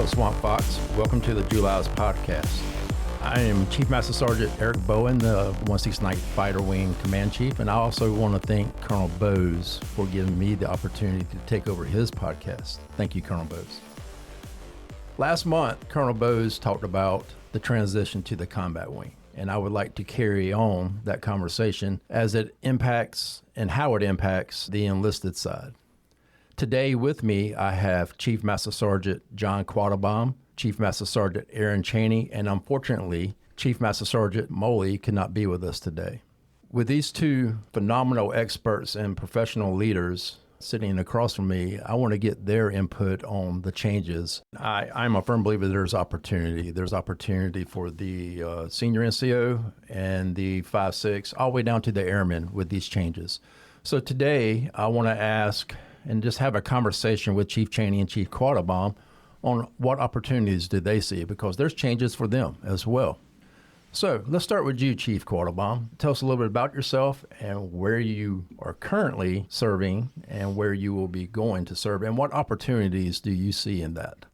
Swamp Fox. Welcome to the July's podcast. I am Chief Master Sgt. Eric Bowen, the 169th Fighter Wing Command Chief, and I also want to thank Colonel Bose for giving me the opportunity to take over his podcast. Thank you, Colonel Bose. Last month, Colonel Bose talked about the transition to the combat wing, and I would like to carry on that conversation as it impacts and how it impacts the enlisted side. Today with me, I have Chief Master Sgt. John Quattlebaum, Chief Master Sgt. Erin Cheney, and unfortunately, Chief Master Sgt. Moley could not be with us today. With these two phenomenal experts and professional leaders sitting across from me, I want to get their input on the changes. I'm a firm believer there's opportunity. There's opportunity for the senior NCO and the 5-6, all the way down to the Airmen with these changes. So today, I want to ask and just have a conversation with Chief Cheney and Chief Quattlebaum on what opportunities do they see, because there's changes for them as well. So let's start with you, Chief Quattlebaum. Tell us a little bit about yourself and where you are currently serving and where you will be going to serve, and what opportunities do you see in that?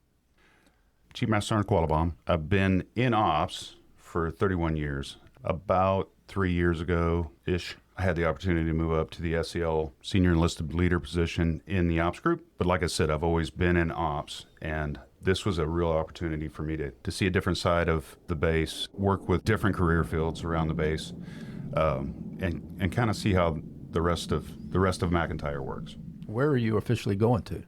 Chief Master Sgt. Quattlebaum. I've been in ops for 31 years. About 3 years ago-ish, I had the opportunity to move up to the SEL Senior Enlisted Leader position in the ops group. But like I said, I've always been in ops, and this was a real opportunity for me to see a different side of the base, work with different career fields around the base, and kind of see how the rest of McIntyre works. Where are you officially going to?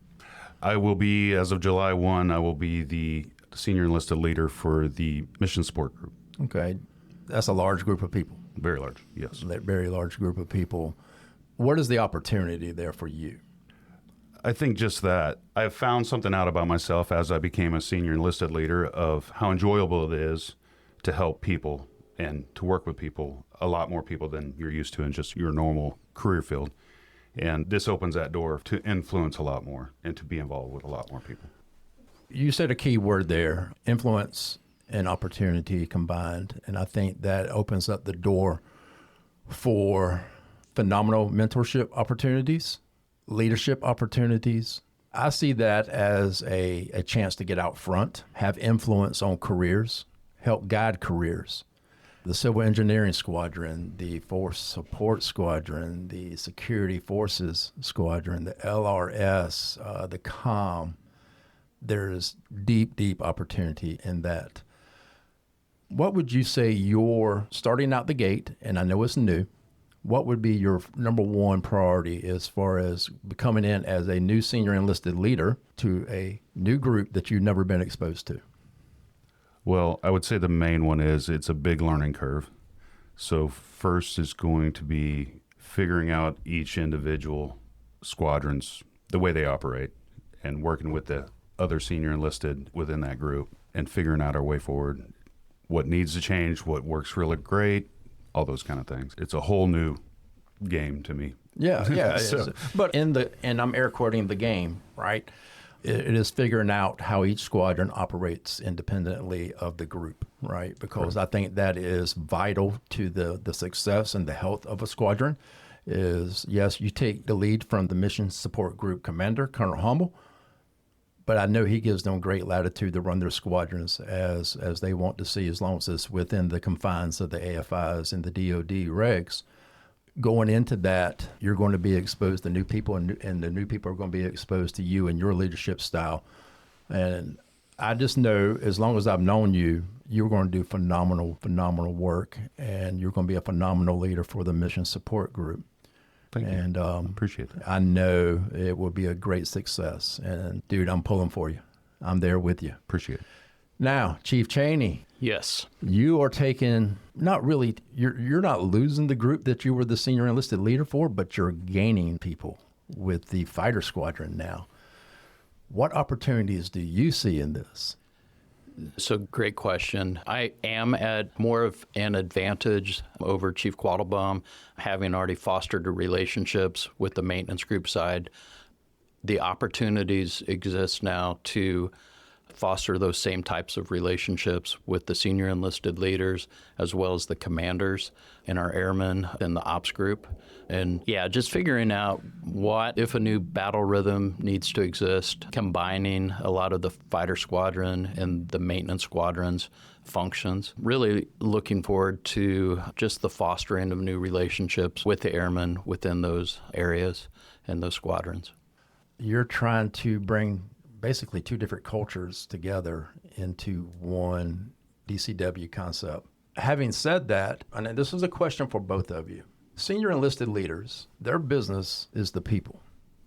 I will be, as of July 1, I will be the Senior Enlisted Leader for the Mission Support Group. Okay. That's a large group of people. Very large, yes. That very large group of people. What is the opportunity there for you? I think just that. I've found something out about myself as I became a senior enlisted leader of how enjoyable it is to help people and to work with people, a lot more people than you're used to in just your normal career field. And this opens that door to influence a lot more and to be involved with a lot more people. You said a key word there, influence and opportunity combined. And I think that opens up the door for phenomenal mentorship opportunities, leadership opportunities. I see that as a chance to get out front, have influence on careers, help guide careers. The Civil Engineering Squadron, the Force Support Squadron, the Security Forces Squadron, the LRS, the COM, there's deep, deep opportunity in that. What would you say you're starting out the gate, and I know it's new, what would be your number one priority as far as coming in as a new senior enlisted leader to a new group that you've never been exposed to? Well, I would say the main one is it's a big learning curve. So first is going to be figuring out each individual squadrons, the way they operate, and working with the other senior enlisted within that group and figuring out our way forward. What needs to change, what works really great, all those kind of things. It's a whole new game to me. Yeah. So, but and I'm air quoting the game, right? It is figuring out how each squadron operates independently of the group, right? Because I think that is vital to the success and the health of a squadron. Is yes, you take the lead from the Mission Support Group commander, Colonel Humble, but I know he gives them great latitude to run their squadrons as they want to see, as long as it's within the confines of the AFIs and the DOD regs. Going into that, you're going to be exposed to new people, and the new people are going to be exposed to you and your leadership style. And I just know, as long as I've known you, you're going to do phenomenal work, and you're going to be a phenomenal leader for the Mission Support Group. Thank you. And appreciate that. I know it will be a great success. And dude, I'm pulling for you. I'm there with you. Appreciate it. Now, Chief Cheney. Yes. You are taking, you're not losing the group that you were the senior enlisted leader for, but you're gaining people with the fighter squadron now. What opportunities do you see in this? So great question. I am at more of an advantage over Chief Quattlebaum, having already fostered the relationships with the maintenance group side. The opportunities exist now to foster those same types of relationships with the senior enlisted leaders as well as the commanders and our airmen in the ops group. And yeah, just figuring out what if a new battle rhythm needs to exist, combining a lot of the fighter squadron and the maintenance squadron's functions. Really looking forward to just the fostering of new relationships with the airmen within those areas and those squadrons. You're trying to bring basically two different cultures together into one DCW concept. Having said that, and this is a question for both of you, senior enlisted leaders, their business is the people.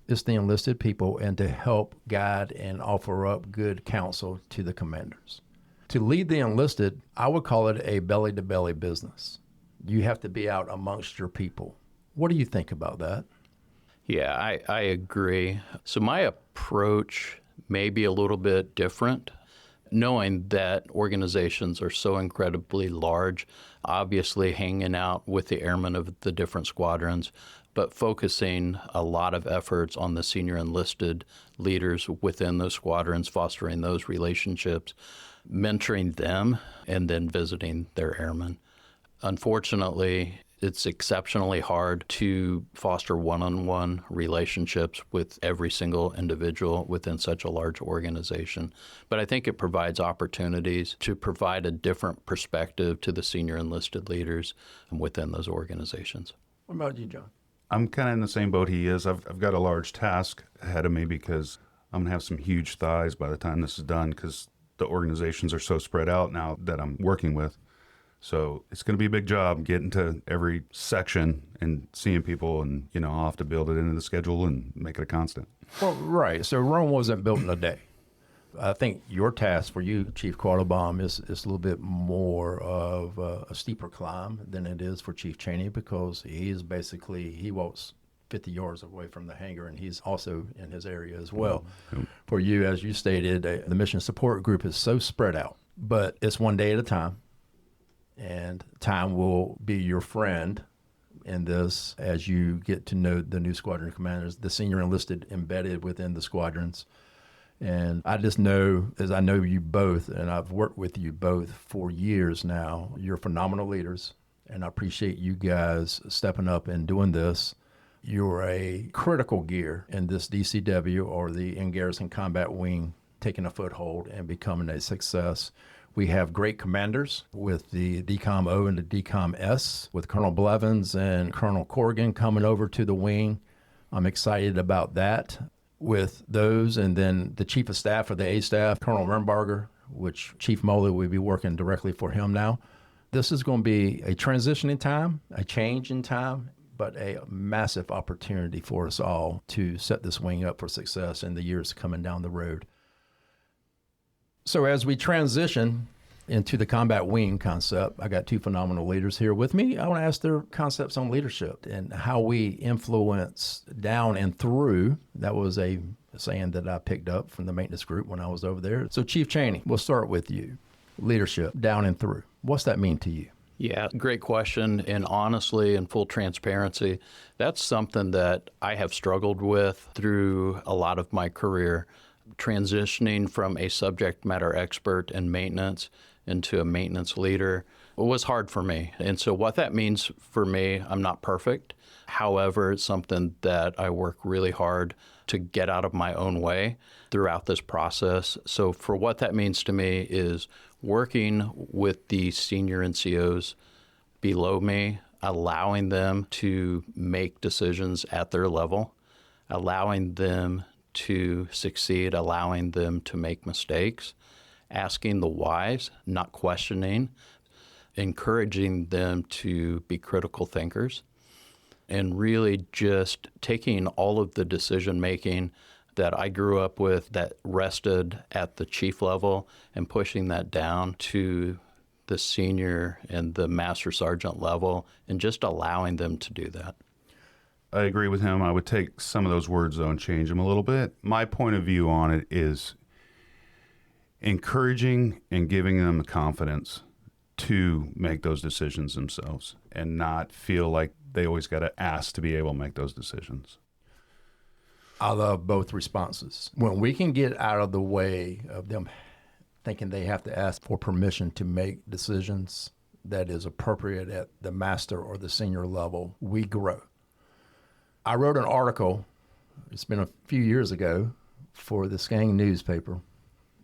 It's the enlisted people and to help guide and offer up good counsel to the commanders. To lead the enlisted, I would call it a belly-to-belly business. You have to be out amongst your people. What do you think about that? Yeah, I agree. So my approach may be a little bit different, knowing that organizations are so incredibly large, obviously hanging out with the airmen of the different squadrons, but focusing a lot of efforts on the senior enlisted leaders within those squadrons, fostering those relationships, mentoring them, and then visiting their airmen. Unfortunately, it's exceptionally hard to foster one-on-one relationships with every single individual within such a large organization. But I think it provides opportunities to provide a different perspective to the senior enlisted leaders within those organizations. What about you, John? I'm kind of in the same boat he is. I've got a large task ahead of me because I'm going to have some huge thighs by the time this is done because the organizations are so spread out now that I'm working with. So it's going to be a big job getting to every section and seeing people, and I'll have to build it into the schedule and make it a constant. Well, right. So Rome wasn't built in a day. I think your task for you, Chief Quattlebaum, is a little bit more of a steeper climb than it is for Chief Cheney because he walks 50 yards away from the hangar, and he's also in his area as well. Mm-hmm. For you, as you stated, the mission support group is so spread out, but it's one day at a time. And time will be your friend in this as you get to know the new squadron commanders, the senior enlisted embedded within the squadrons. And I just know, as I know you both, and I've worked with you both for years now, you're phenomenal leaders, and I appreciate you guys stepping up and doing this. You're a critical gear in this DCW or the in-garrison combat wing taking a foothold and becoming a success. We have great commanders with the DCOM O and the DCOM S, with Colonel Blevins and Colonel Corrigan coming over to the wing. I'm excited about that with those. And then the Chief of Staff for the A Staff, Colonel Rembarger, which Chief Moley will be working directly for him now. This is going to be a transitioning time, a change in time, but a massive opportunity for us all to set this wing up for success in the years coming down the road. So as we transition into the combat wing concept, I got two phenomenal leaders here with me. I want to ask their concepts on leadership and how we influence down and through. That was a saying that I picked up from the maintenance group when I was over there. So Chief Cheney, we'll start with you. Leadership down and through. What's that mean to you? Yeah, great question. And honestly, in full transparency, that's something that I have struggled with through a lot of my career. Transitioning from a subject matter expert in maintenance into a maintenance leader was hard for me. And so what that means for me, I'm not perfect. However, it's something that I work really hard to get out of my own way throughout this process. So for what that means to me is working with the senior NCOs below me, allowing them to make decisions at their level, allowing them to succeed, allowing them to make mistakes, asking the whys, not questioning, encouraging them to be critical thinkers, and really just taking all of the decision making that I grew up with that rested at the chief level and pushing that down to the senior and the master sergeant level and just allowing them to do that. I agree with him. I would take some of those words, though, and change them a little bit. My point of view on it is encouraging and giving them the confidence to make those decisions themselves and not feel like they always got to ask to be able to make those decisions. I love both responses. When we can get out of the way of them thinking they have to ask for permission to make decisions that is appropriate at the master or the senior level, we grow. I wrote an article, it's been a few years ago, for the Skang newspaper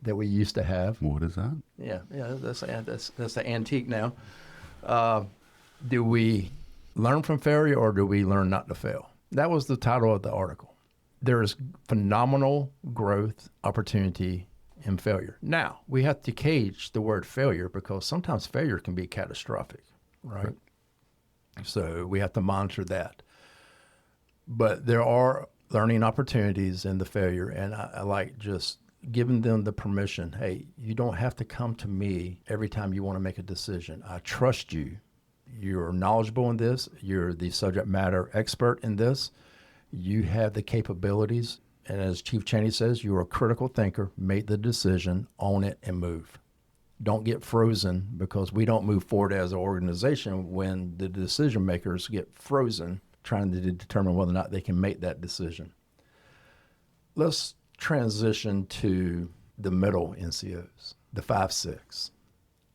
that we used to have. What is that? Yeah, that's an antique now. Do we learn from failure or do we learn not to fail? That was the title of the article. There is phenomenal growth opportunity in failure. Now, we have to cage the word failure because sometimes failure can be catastrophic, right? So we have to monitor that. But there are learning opportunities in the failure, and I like just giving them the permission. Hey, you don't have to come to me every time you want to make a decision. I trust you. You're knowledgeable in this. You're the subject matter expert in this. You have the capabilities. And as Chief Cheney says, you're a critical thinker. Make the decision, own it, and move. Don't get frozen, because we don't move forward as an organization when the decision makers get frozen trying to determine whether or not they can make that decision. Let's transition to the middle NCOs, the 5-6,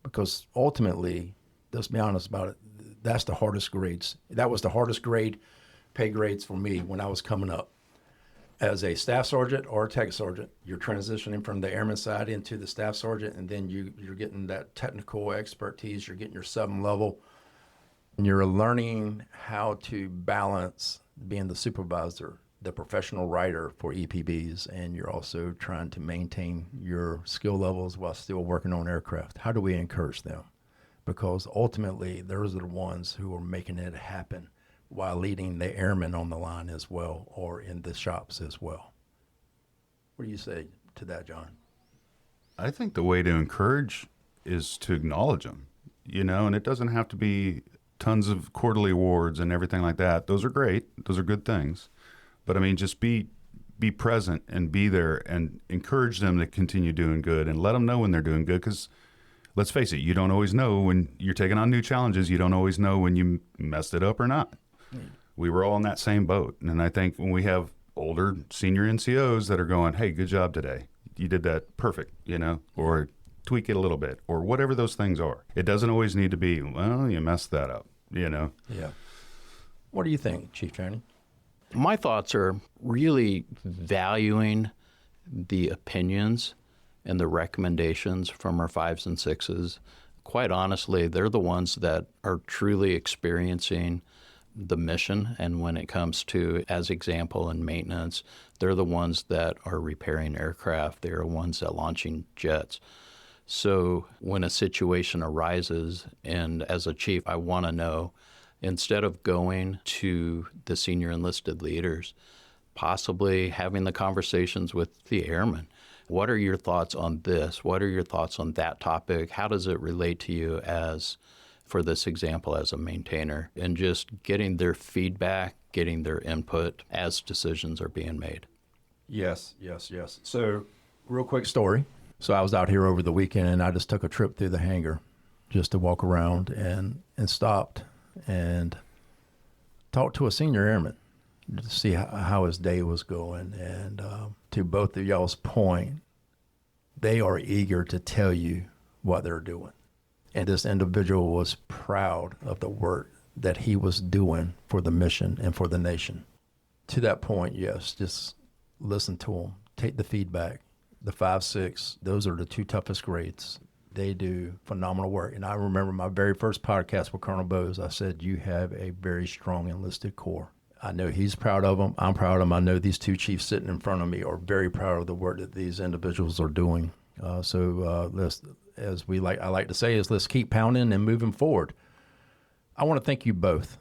because ultimately, let's be honest about it, that's the hardest grades. That was the hardest pay grades for me when I was coming up. As a staff sergeant or a tech sergeant, you're transitioning from the airman side into the staff sergeant, and then you're getting that technical expertise, you're getting your 7 level, and you're learning how to balance being the supervisor, the professional writer for EPBs, and you're also trying to maintain your skill levels while still working on aircraft. How do we encourage them? Because ultimately, those are the ones who are making it happen while leading the airmen on the line as well, or in the shops as well. What do you say to that, John? I think the way to encourage is to acknowledge them, and it doesn't have to be tons of quarterly awards and everything like that. Those are great. Those are good things. But I mean, just be present and be there and encourage them to continue doing good and let them know when they're doing good. Because let's face it, you don't always know when you're taking on new challenges. You don't always know when you messed it up or not. We were all in that same boat. And I think when we have older senior NCOs that are going, hey, good job today. You did that perfect, or tweak it a little bit, or whatever those things are. It doesn't always need to be, well, you messed that up, Yeah. What do you think, Chief Cheney? My thoughts are really valuing the opinions and the recommendations from our 5s and 6s. Quite honestly, they're the ones that are truly experiencing the mission, and when it comes to, as example, in maintenance, they're the ones that are repairing aircraft. They're the ones that are launching jets. So when a situation arises, and as a chief, I want to know, instead of going to the senior enlisted leaders, possibly having the conversations with the airmen. What are your thoughts on this? What are your thoughts on that topic? How does it relate to you as, for this example, as a maintainer? And just getting their feedback, getting their input as decisions are being made. Yes. So, real quick story. So I was out here over the weekend, and I just took a trip through the hangar just to walk around and stopped and talked to a senior airman to see how his day was going. And to both of y'all's point, they are eager to tell you what they're doing. And this individual was proud of the work that he was doing for the mission and for the nation. To that point, yes, just listen to them. Take the feedback. The 5-6, those are the 2 toughest grades. They do phenomenal work. And I remember my very first podcast with Colonel Bowes, I said, you have a very strong enlisted corps. I know he's proud of them. I'm proud of them. I know these 2 chiefs sitting in front of me are very proud of the work that these individuals are doing. Let's, as I like to say, is let's keep pounding and moving forward. I want to thank you both.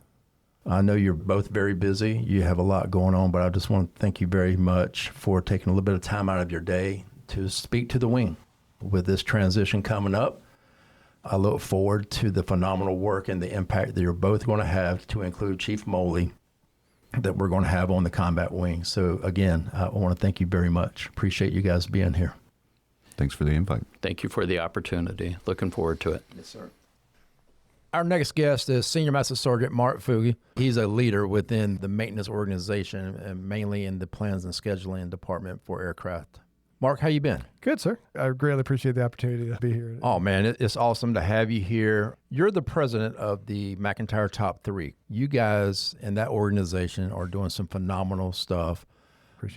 I know you're both very busy. You have a lot going on, but I just want to thank you very much for taking a little bit of time out of your day to speak to the wing. With this transition coming up, I look forward to the phenomenal work and the impact that you're both going to have, to include Chief Moley, that we're going to have on the combat wing. So again, I want to thank you very much. Appreciate you guys being here. Thanks for the invite. Thank you for the opportunity. Looking forward to it. Yes, sir. Our next guest is Senior Master Sgt. Mark Fuge. He's a leader within the maintenance organization, and mainly in the plans and scheduling department for aircraft Mark, how you been? Good, sir. I greatly appreciate the opportunity to be here. Oh, man, it's awesome to have you here. You're the president of the McIntyre Top 3. You guys in that organization are doing some phenomenal stuff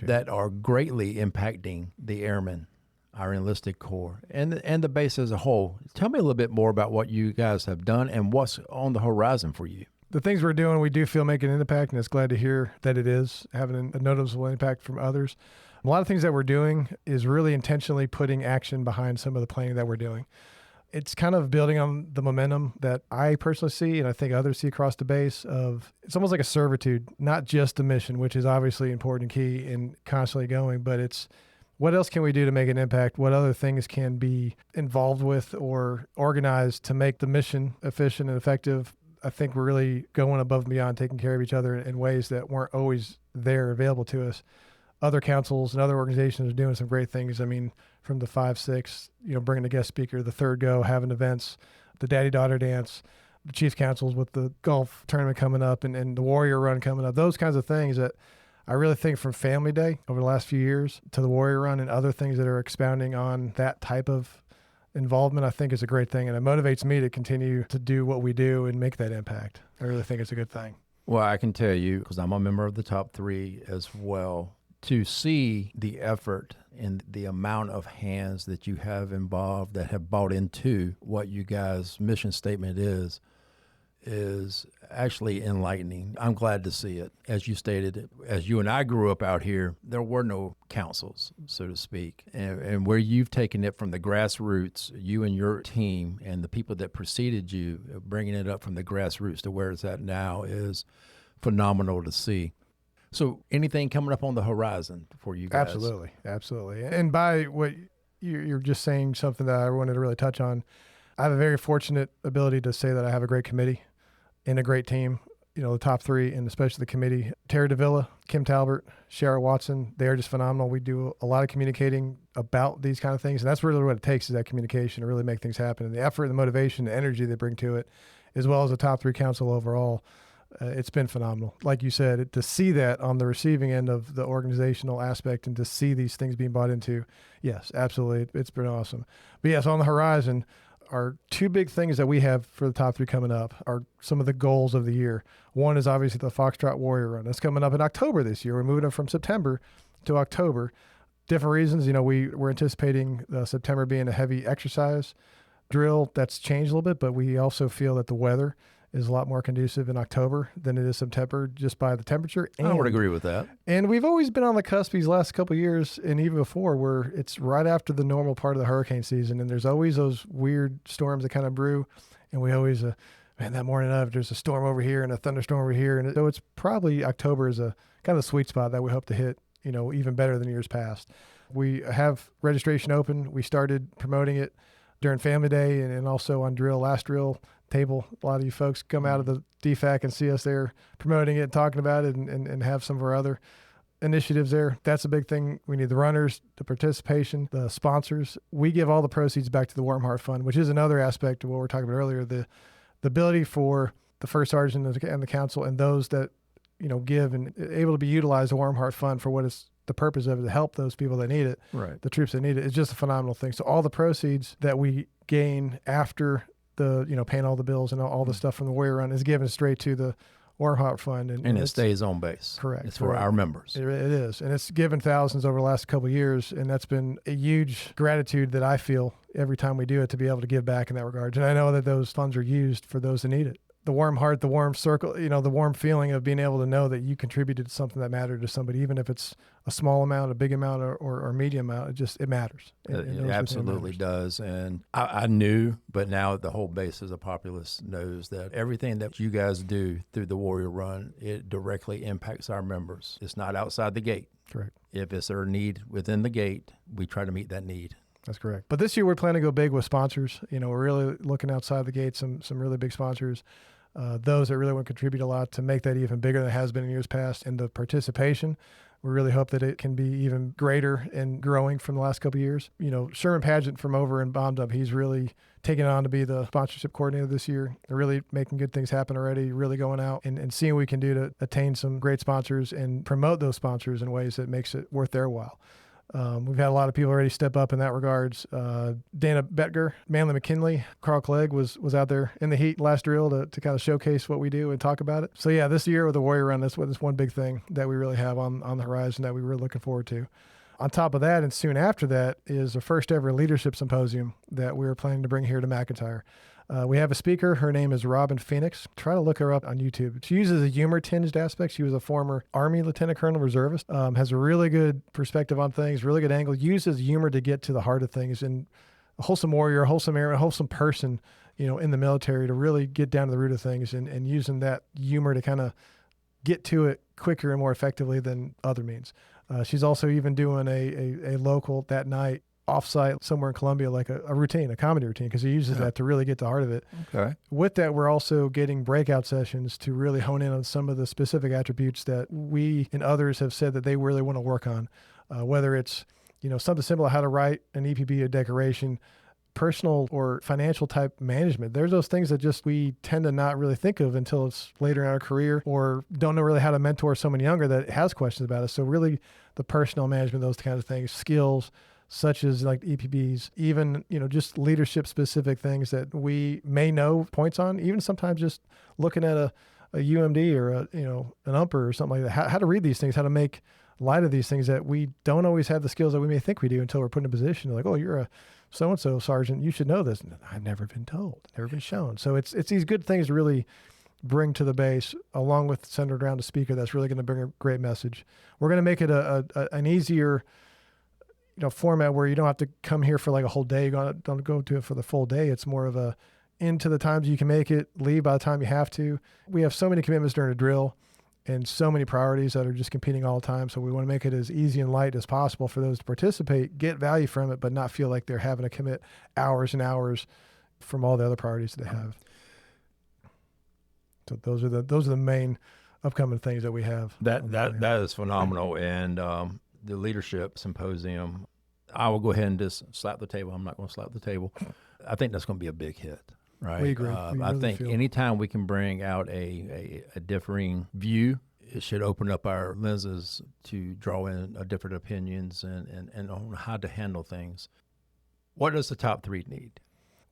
that are greatly impacting the Airmen, our enlisted corps, and the base as a whole. Tell me a little bit more about what you guys have done and what's on the horizon for you. The things we're doing, we do feel making an impact, and it's glad to hear that it is having a noticeable impact from others. A lot of things that we're doing is really intentionally putting action behind some of the planning that we're doing. It's kind of building on the momentum that I personally see, and I think others see across the base of, it's almost like a servitude, not just the mission, which is obviously important and key and constantly going, but it's what else can we do to make an impact? What other things can be involved with or organized to make the mission efficient and effective? I think we're really going above and beyond, taking care of each other in ways that weren't always there available to us. Other councils and other organizations are doing some great things. I mean, from the 5-6, bringing a guest speaker, the third go, having events, the daddy-daughter dance, the chief councils with the golf tournament coming up and the warrior run coming up, those kinds of things that I really think from Family Day over the last few years to the warrior run and other things that are expounding on that type of involvement, I think is a great thing. And it motivates me to continue to do what we do and make that impact. I really think it's a good thing. Well, I can tell you, because I'm a member of the Top 3 as well, to see the effort and the amount of hands that you have involved that have bought into what you guys' mission statement is actually enlightening. I'm glad to see it. As you stated, as you and I grew up out here, there were no councils, so to speak. And where you've taken it from the grassroots, you and your team and the people that preceded you, bringing it up from the grassroots to where it's at now is phenomenal to see. So anything coming up on the horizon for you guys? Absolutely. And by what you're just saying, something that I wanted to really touch on, I have a very fortunate ability to say that I have a great committee and a great team, the Top 3, and especially the committee. Terry Davila, Kim Talbert, Shara Watson, they are just phenomenal. We do a lot of communicating about these kind of things, and that's really what it takes is that communication to really make things happen. And the effort, the motivation, the energy they bring to it, as well as the Top 3 council overall, it's been phenomenal. Like you said, to see that on the receiving end of the organizational aspect and to see these things being bought into, yes, absolutely. It's been awesome. But yes, on the horizon, our two big things that we have for the Top 3 coming up are some of the goals of the year. One is obviously the Foxtrot Warrior Run. That's coming up in October this year. We're moving it from September to October. Different reasons. We're anticipating September being a heavy exercise drill. That's changed a little bit, but we also feel that the weather is a lot more conducive in October than it is September, just by the temperature. And, I would agree with that. And we've always been on the cusp these last couple of years, and even before, where it's right after the normal part of the hurricane season, and there's always those weird storms that kind of brew, and we always, that morning of, there's a storm over here and a thunderstorm over here, and so it's probably October is a kind of sweet spot that we hope to hit, even better than years past. We have registration open. We started promoting it during Family Day and also on last drill table. A lot of you folks come out of the DFAC and see us there promoting it, talking about it, and have some of our other initiatives there. That's a big thing. We need the runners, the participation, the sponsors. We give all the proceeds back to the Warm Heart Fund, which is another aspect of what we were talking about earlier, the ability for the first sergeant and the council and those that give and able to be utilized the Warm Heart Fund for what is the purpose of it, to help those people that need it, right? The troops that need it. It's just a phenomenal thing. So all the proceeds that we gain after the paying all the bills and all the stuff from the Warrior Run is given straight to the Warm Heart Fund, and it stays on base. Correct. It's for our members. It is, and it's given thousands over the last couple of years, and that's been a huge gratitude that I feel every time we do it, to be able to give back in that regard. And I know that those funds are used for those that need it. The warm heart, the warm circle, the warm feeling of being able to know that you contributed to something that mattered to somebody, even if it's a small amount, a big amount, or medium amount, it matters. It absolutely does. And I knew, but now the whole base as a populace knows that everything that you guys do through the Warrior Run, it directly impacts our members. It's not outside the gate. Correct. If it's their need within the gate, we try to meet that need. That's correct. But this year we're planning to go big with sponsors. We're really looking outside the gate, some really big sponsors, those that really want to contribute a lot to make that even bigger than it has been in years past. And the participation, we really hope that it can be even greater and growing from the last couple of years. Sherman Pageant from over in Bomb Dump, he's really taken on to be the sponsorship coordinator this year. They're really making good things happen already, really going out and seeing what we can do to attain some great sponsors and promote those sponsors in ways that makes it worth their while. We've had a lot of people already step up in that regards. Dana Betger, Manley McKinley, Carl Clegg was out there in the heat last drill to kind of showcase what we do and talk about it. So yeah, this year with the Warrior Run, that's one big thing that we really have on the horizon that we were looking forward to. On top of that, and soon after that, is the first ever leadership symposium that we're planning to bring here to McIntyre. We have a speaker. Her name is Robin Phoenix. Try to look her up on YouTube. She uses a humor-tinged aspect. She was a former Army Lieutenant Colonel reservist, has a really good perspective on things, really good angle, uses humor to get to the heart of things, and a wholesome warrior, a wholesome airman, a wholesome person, in the military to really get down to the root of things and using that humor to kind of get to it quicker and more effectively than other means. She's also even doing a local that night offsite somewhere in Columbia, like a routine, a comedy routine, because he uses that to really get to the heart of it. Okay. With that, we're also getting breakout sessions to really hone in on some of the specific attributes that we and others have said that they really want to work on, whether it's, something simple, how to write an EPB, a decoration, personal or financial type management. There's those things that just we tend to not really think of until it's later in our career, or don't know really how to mentor someone younger that has questions about us. So really the personal management, those kinds of things, skills, such as like EPBs, even, just leadership specific things that we may know points on, even sometimes just looking at a UMD or an UMPR or something like that, how to read these things, how to make light of these things that we don't always have the skills that we may think we do until we're put in a position like, oh, you're a so-and-so sergeant, you should know this. I've never been told, never been shown. So it's these good things to really bring to the base, along with centered around a speaker that's really going to bring a great message. We're going to make it an easier format where you don't have to come here for like a whole day. You don't go to it for the full day. It's more of a into the times you can make it, leave by the time you have to. We have so many commitments during a drill and so many priorities that are just competing all the time. So we want to make it as easy and light as possible for those to participate, get value from it, but not feel like they're having to commit hours and hours from all the other priorities that they have. So those are the main upcoming things that we have. That is phenomenal. And the leadership symposium, I will go ahead and just slap the table. I'm not going to slap the table. I think that's going to be a big hit, right? We agree. I think anytime we can bring out a differing view, it should open up our lenses to draw in different opinions and on how to handle things. What does the top three need?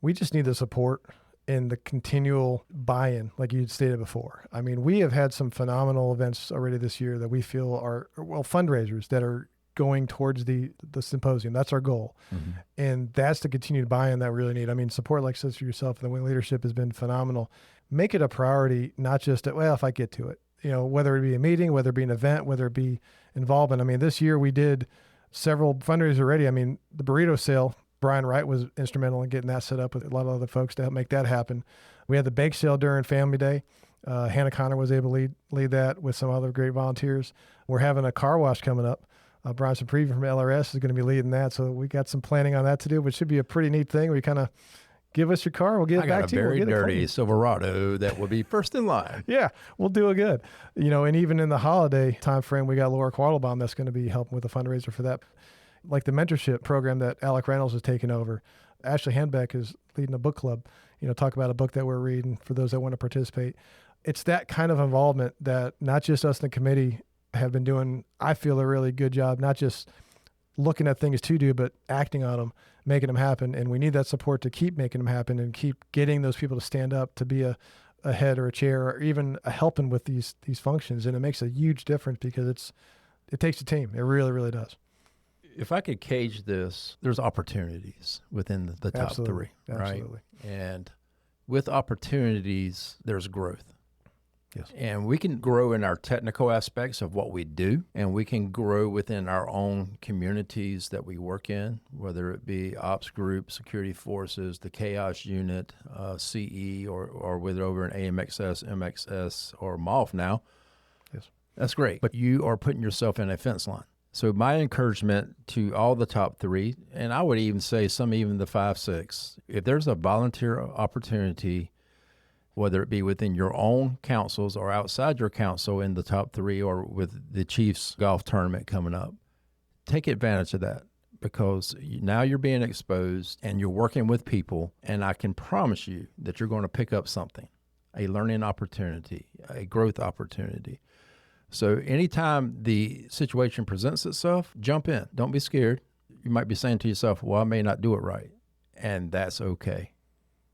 We just need the support and the continual buy-in, like you stated before. I mean, we have had some phenomenal events already this year that we feel are fundraisers that are going towards the symposium. That's our goal. Mm-hmm. And that's the continued buy-in that we really need. I mean, support like such for yourself, the wing leadership has been phenomenal. Make it a priority, not just if I get to it, whether it be a meeting, whether it be an event, whether it be involvement. I mean, this year we did several fundraisers already. I mean, the burrito sale, Brian Wright was instrumental in getting that set up with a lot of other folks to help make that happen. We had the bake sale during Family Day. Hannah Connor was able to lead that with some other great volunteers. We're having a car wash coming up. Brian Supreme from LRS is going to be leading that. So we got some planning on that to do, which should be a pretty neat thing. We kind of give us your car, we'll get it back to you. I got a very dirty Silverado that will be first in line. Yeah, we'll do it good. And even in the holiday time frame, we got Laura Quattlebaum that's going to be helping with the fundraiser for that. Like the mentorship program that Alec Reynolds has taken over. Ashley Handbeck is leading a book club, talk about a book that we're reading for those that want to participate. It's that kind of involvement that not just us in the committee have been doing, I feel, a really good job, not just looking at things to do, but acting on them, making them happen. And we need that support to keep making them happen and keep getting those people to stand up to be a head or a chair or even a helping with these functions. And it makes a huge difference because it takes a team. It really, really does. If I could cage this, there's opportunities within the top three, right? Absolutely. And with opportunities, there's growth. Yes. And we can grow in our technical aspects of what we do, and we can grow within our own communities that we work in, whether it be ops group, security forces, the chaos unit, CE, or whether over in AMXS, MXS, or MOF now. Yes. That's great. But you are putting yourself in a fence line. So my encouragement to all the top three, and I would even say some even the 5, 6, if there's a volunteer opportunity, whether it be within your own councils or outside your council in the top three or with the Chiefs golf tournament coming up, take advantage of that because now you're being exposed and you're working with people, and I can promise you that you're going to pick up something, a learning opportunity, a growth opportunity. So anytime the situation presents itself, jump in. Don't be scared. You might be saying to yourself, well, I may not do it right. And that's okay.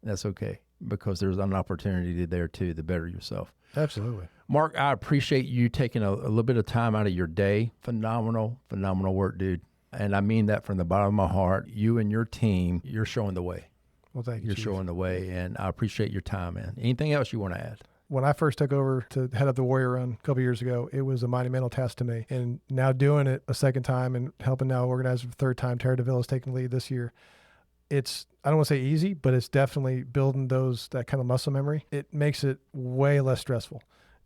That's okay, because there's an opportunity there too to better yourself. Absolutely. Mark, I appreciate you taking a little bit of time out of your day. Phenomenal work, dude. And I mean that from the bottom of my heart. You and your team, you're showing the way. Well, thank you, You're Chief. showing the way, and I appreciate your time, man. Anything else you want to add? When I first took over to head up the Warrior Run a couple years ago, it was a monumental task to me. And now doing it a second time and helping now organize for the third time, Terra DeVille is taking the lead this year. It's, I don't want to say easy, but it's definitely building that kind of muscle memory. It makes it way less stressful.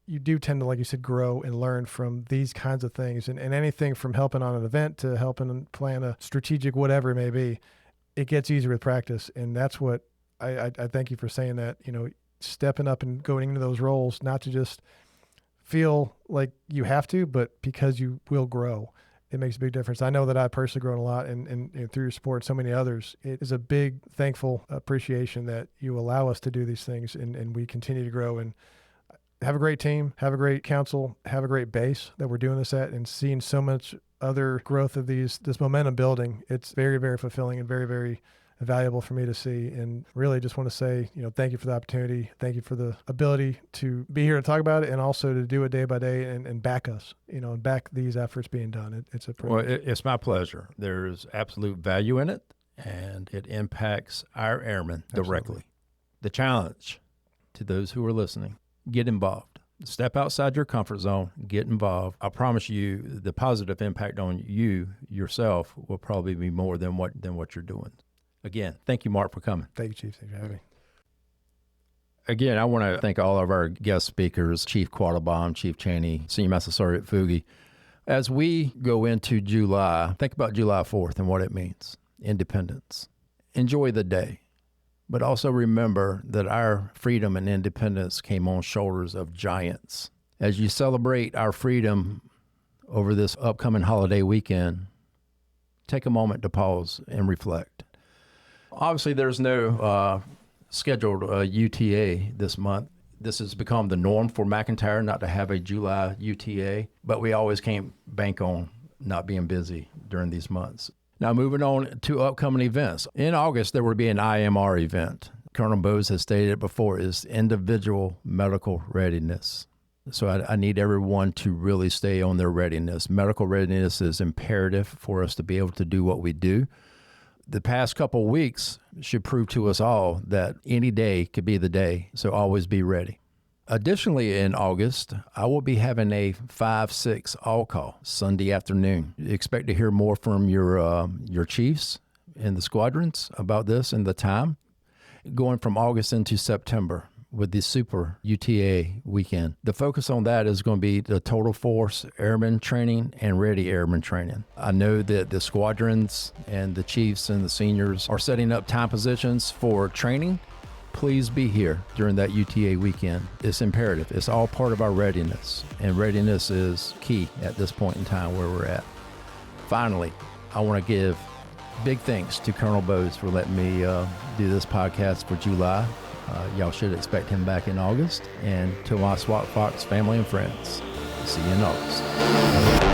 You do tend to, like you said, grow and learn from these kinds of things. And anything from helping on an event to helping plan a strategic whatever it may be, it gets easier with practice. And that's what I thank you for saying that, stepping up and going into those roles, not to just feel like you have to, but because you will grow. It makes a big difference. I know that I've personally grown a lot, and through your support, so many others. It is a big, thankful appreciation that you allow us to do these things, and we continue to grow and have a great team, have a great council, have a great base that we're doing this at, and seeing so much other growth of this momentum building. It's very, very fulfilling and very, very valuable for me to see. And really just want to say, thank you for the opportunity. Thank you for the ability to be here to talk about it, and also to do it day by day and back us, and back these efforts being done. It's a privilege. Well, it's my pleasure. There's absolute value in it, and it impacts our airmen directly. Absolutely. The challenge to those who are listening, get involved. Step outside your comfort zone, get involved. I promise you the positive impact on you yourself will probably be more than what you're doing. Again, thank you, Mark, for coming. Thank you, Chief. Thanks for having me. Again, I want to thank all of our guest speakers, Chief Quattlebaum, Chief Cheney, Senior Master Sgt. Fuge. As we go into July, think about July 4th and what it means. Independence. Enjoy the day. But also remember that our freedom and independence came on shoulders of giants. As you celebrate our freedom over this upcoming holiday weekend, take a moment to pause and reflect. Obviously, there's no scheduled UTA this month. This has become the norm for McIntyre not to have a July UTA, but we always can't bank on not being busy during these months. Now, moving on to upcoming events. In August, there will be an IMR event. Colonel Bowes has stated it before, is individual medical readiness. So I need everyone to really stay on their readiness. Medical readiness is imperative for us to be able to do what we do. The past couple of weeks should prove to us all that any day could be the day, so always be ready. Additionally, in August, I will be having a 5-6 all-call Sunday afternoon. Expect to hear more from your chiefs in the squadrons about this and the time. Going from August into September with the Super UTA weekend. The focus on that is going to be the Total Force Airmen training and Ready Airmen training. I know that the squadrons and the chiefs and the seniors are setting up time positions for training. Please be here during that UTA weekend. It's imperative. It's all part of our readiness, and readiness is key at this point in time where we're at. Finally, I want to give big thanks to Colonel Bowes for letting me do this podcast for July. Y'all should expect him back in August. And to my SWAT Fox family and friends, see you in August.